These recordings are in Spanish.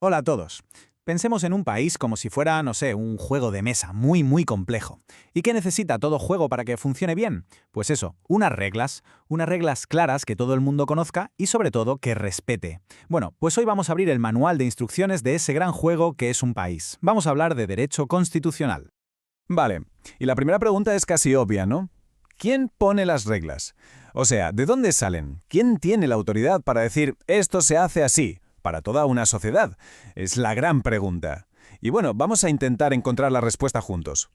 Hola a todos. Pensemos en un país como si fuera, no sé, un juego de mesa muy complejo. ¿Y qué necesita todo juego para que funcione bien? Pues eso, unas reglas claras que todo el mundo conozca y sobre todo que respete. Bueno, pues hoy vamos a abrir el manual de instrucciones de ese gran juego que es un país. Vamos a hablar de derecho constitucional. Vale, y la primera pregunta es casi obvia, ¿no? ¿Quién pone las reglas? O sea, ¿de dónde salen? ¿Quién tiene la autoridad para decir esto se hace así, para toda una sociedad? Es la gran pregunta. Y bueno, vamos a intentar encontrar la respuesta juntos.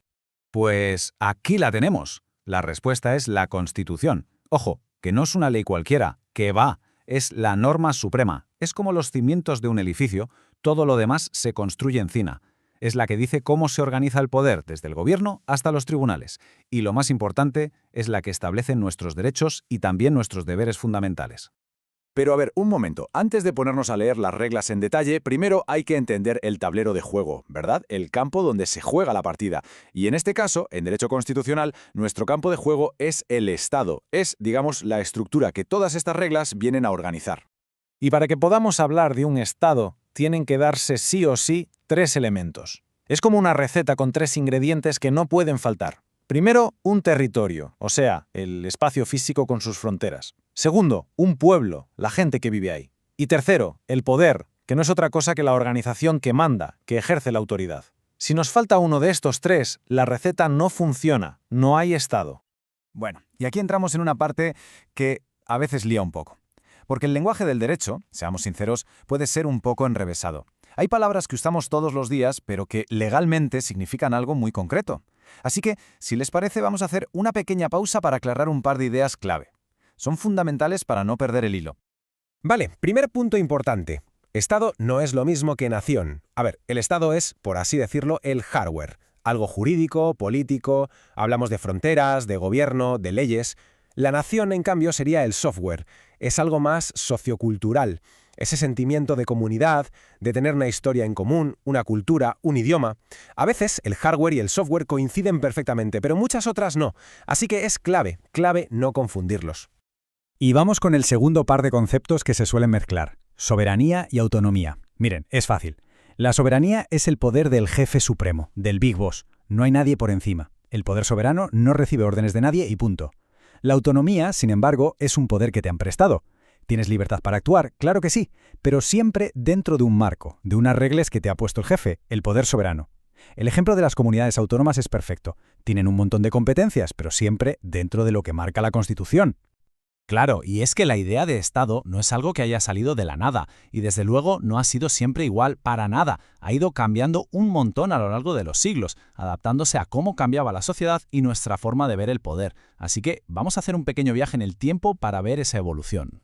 Pues aquí la tenemos. La respuesta es la Constitución. Ojo, que no es una ley cualquiera, que va, es la norma suprema. Es como los cimientos de un edificio, todo lo demás se construye encima. Es la que dice cómo se organiza el poder desde el gobierno hasta los tribunales. Y lo más importante, es la que establece nuestros derechos y también nuestros deberes fundamentales. Pero a ver, un momento, antes de ponernos a leer las reglas en detalle, primero hay que entender el tablero de juego, ¿verdad? El campo donde se juega la partida. Y en este caso, en derecho constitucional, nuestro campo de juego es el Estado. Es, digamos, la estructura que todas estas reglas vienen a organizar. Y para que podamos hablar de un Estado, tienen que darse sí o sí tres elementos. Es como una receta con tres ingredientes que no pueden faltar. Primero, un territorio, o sea, el espacio físico con sus fronteras. Segundo, un pueblo, la gente que vive ahí. Y tercero, el poder, que no es otra cosa que la organización que manda, que ejerce la autoridad. Si nos falta uno de estos tres, la receta no funciona, no hay Estado. Bueno, y aquí entramos en una parte que a veces lía un poco. Porque el lenguaje del derecho, seamos sinceros, puede ser un poco enrevesado. Hay palabras que usamos todos los días, pero que legalmente significan algo muy concreto. Así que, si les parece, vamos a hacer una pequeña pausa para aclarar un par de ideas clave. Son fundamentales para no perder el hilo. Vale, primer punto importante. Estado no es lo mismo que nación. A ver, el Estado es, por así decirlo, el hardware. Algo jurídico, político, hablamos de fronteras, de gobierno, de leyes. La nación, en cambio, sería el software. Es algo más sociocultural. Ese sentimiento de comunidad, de tener una historia en común, una cultura, un idioma. A veces el hardware y el software coinciden perfectamente, pero muchas otras no. Así que es clave no confundirlos. Y vamos con el segundo par de conceptos que se suelen mezclar, soberanía y autonomía. Miren, es fácil. La soberanía es el poder del jefe supremo, del Big Boss. No hay nadie por encima. El poder soberano no recibe órdenes de nadie y punto. La autonomía, sin embargo, es un poder que te han prestado. ¿Tienes libertad para actuar? Claro que sí, pero siempre dentro de un marco, de unas reglas que te ha puesto el jefe, el poder soberano. El ejemplo de las comunidades autónomas es perfecto. Tienen un montón de competencias, pero siempre dentro de lo que marca la Constitución. Claro, y es que la idea de Estado no es algo que haya salido de la nada, y desde luego no ha sido siempre igual para nada. Ha ido cambiando un montón a lo largo de los siglos, adaptándose a cómo cambiaba la sociedad y nuestra forma de ver el poder. Así que vamos a hacer un pequeño viaje en el tiempo para ver esa evolución.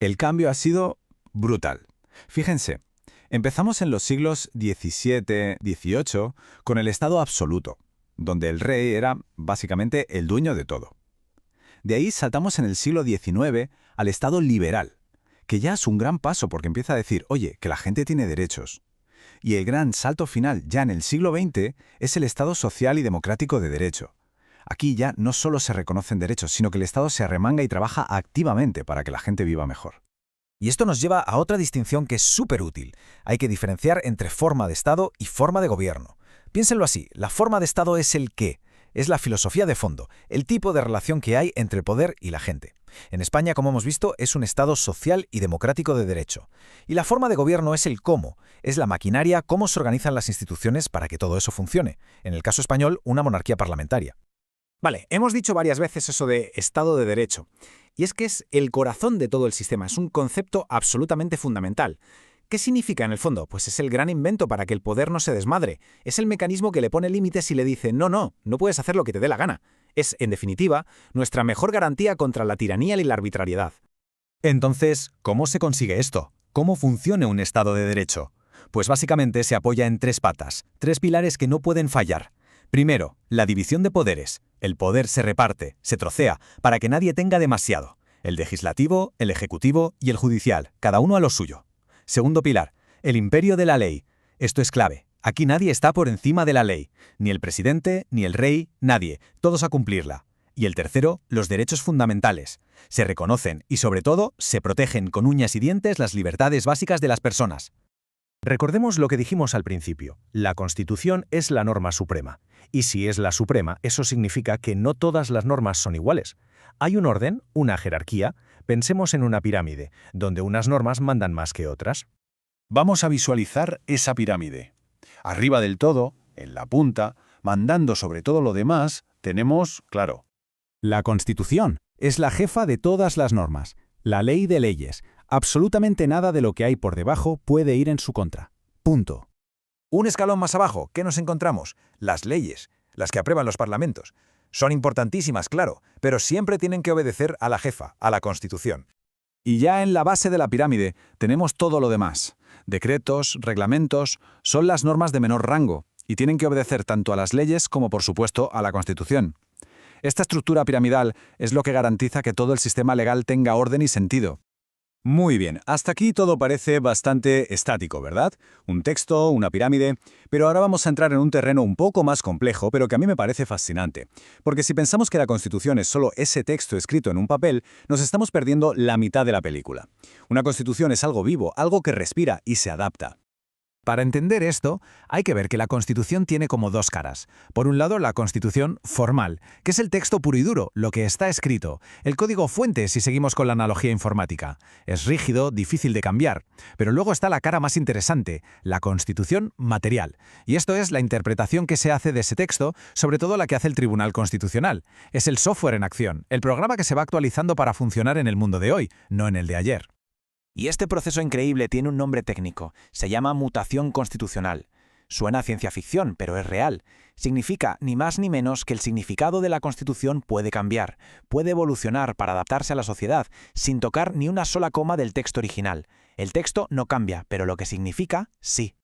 El cambio ha sido brutal. Fíjense, empezamos en los siglos XVII, XVIII con el Estado absoluto, donde el rey era básicamente el dueño de todo. De ahí saltamos en el siglo XIX al Estado liberal, que ya es un gran paso porque empieza a decir, oye, que la gente tiene derechos. Y el gran salto final, ya en el siglo XX, es el Estado social y democrático de derecho. Aquí ya no solo se reconocen derechos, sino que el Estado se arremanga y trabaja activamente para que la gente viva mejor. Y esto nos lleva a otra distinción que es súper útil. Hay que diferenciar entre forma de Estado y forma de gobierno. Piénsenlo así, la forma de Estado es el qué. Es la filosofía de fondo, el tipo de relación que hay entre el poder y la gente. En España, como hemos visto, es un Estado social y democrático de derecho. Y la forma de gobierno es el cómo, es la maquinaria, cómo se organizan las instituciones para que todo eso funcione. En el caso español, una monarquía parlamentaria. Vale, hemos dicho varias veces eso de Estado de Derecho. Y es que es el corazón de todo el sistema, es un concepto absolutamente fundamental. ¿Qué significa en el fondo? Pues es el gran invento para que el poder no se desmadre. Es el mecanismo que le pone límites y le dice, no puedes hacer lo que te dé la gana. Es, en definitiva, nuestra mejor garantía contra la tiranía y la arbitrariedad. Entonces, ¿cómo se consigue esto? ¿Cómo funciona un Estado de Derecho? Pues básicamente se apoya en tres patas, tres pilares que no pueden fallar. Primero, la división de poderes. El poder se reparte, se trocea, para que nadie tenga demasiado. El legislativo, el ejecutivo y el judicial, cada uno a lo suyo. Segundo pilar, el imperio de la ley. Esto es clave. Aquí nadie está por encima de la ley. Ni el presidente, ni el rey, nadie. Todos a cumplirla. Y el tercero, los derechos fundamentales. Se reconocen y, sobre todo, se protegen con uñas y dientes las libertades básicas de las personas. Recordemos lo que dijimos al principio. La Constitución es la norma suprema. Y si es la suprema, eso significa que no todas las normas son iguales. Hay un orden, una jerarquía. Pensemos en una pirámide, donde unas normas mandan más que otras. Vamos a visualizar esa pirámide. Arriba del todo, en la punta, mandando sobre todo lo demás, tenemos, claro, La Constitución es la jefa de todas las normas, la ley de leyes. Absolutamente nada de lo que hay por debajo puede ir en su contra. Punto. Un escalón más abajo, ¿qué nos encontramos? Las leyes, las que aprueban los parlamentos. Son importantísimas, claro, pero siempre tienen que obedecer a la jefa, a la Constitución. Y ya en la base de la pirámide tenemos todo lo demás. Decretos, reglamentos, son las normas de menor rango y tienen que obedecer tanto a las leyes como, por supuesto, a la Constitución. Esta estructura piramidal es lo que garantiza que todo el sistema legal tenga orden y sentido. Muy bien, hasta aquí todo parece bastante estático, ¿verdad? Un texto, una pirámide, pero ahora vamos a entrar en un terreno un poco más complejo, pero que a mí me parece fascinante. Porque si pensamos que la Constitución es solo ese texto escrito en un papel, nos estamos perdiendo la mitad de la película. Una Constitución es algo vivo, algo que respira y se adapta. Para entender esto, hay que ver que la Constitución tiene como dos caras. Por un lado, la Constitución formal, que es el texto puro y duro, lo que está escrito, el código fuente si seguimos con la analogía informática. Es rígido, difícil de cambiar. Pero luego está la cara más interesante, la Constitución material. Y esto es la interpretación que se hace de ese texto, sobre todo la que hace el Tribunal Constitucional. Es el software en acción, el programa que se va actualizando para funcionar en el mundo de hoy, no en el de ayer. Y este proceso increíble tiene un nombre técnico. Se llama mutación constitucional. Suena a ciencia ficción, pero es real. Significa ni más ni menos que el significado de la Constitución puede cambiar, puede evolucionar para adaptarse a la sociedad, sin tocar ni una sola coma del texto original. El texto no cambia, pero lo que significa, sí.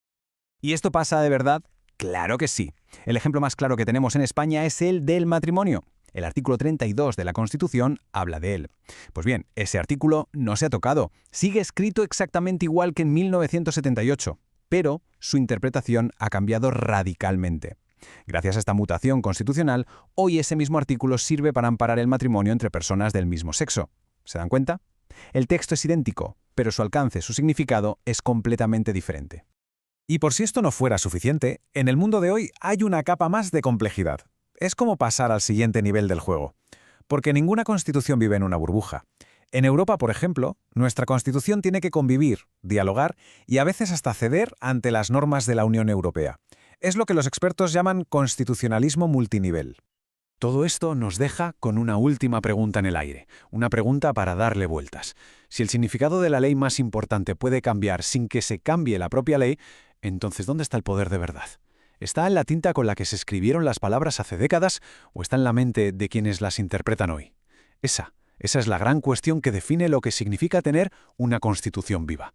¿Y esto pasa de verdad? Claro que sí. El ejemplo más claro que tenemos en España es el del matrimonio. El artículo 32 de la Constitución habla de él. Pues bien, ese artículo no se ha tocado. Sigue escrito exactamente igual que en 1978, pero su interpretación ha cambiado radicalmente. Gracias a esta mutación constitucional, hoy ese mismo artículo sirve para amparar el matrimonio entre personas del mismo sexo. ¿Se dan cuenta? El texto es idéntico, pero su alcance, su significado es completamente diferente. Y por si esto no fuera suficiente, en el mundo de hoy hay una capa más de complejidad. Es como pasar al siguiente nivel del juego. Porque ninguna constitución vive en una burbuja. En Europa, por ejemplo, nuestra constitución tiene que convivir, dialogar y a veces hasta ceder ante las normas de la Unión Europea. Es lo que los expertos llaman constitucionalismo multinivel. Todo esto nos deja con una última pregunta en el aire, una pregunta para darle vueltas. Si el significado de la ley más importante puede cambiar sin que se cambie la propia ley, entonces ¿dónde está el poder de verdad? ¿Está en la tinta con la que se escribieron las palabras hace décadas o está en la mente de quienes las interpretan hoy? Esa es la gran cuestión que define lo que significa tener una Constitución viva.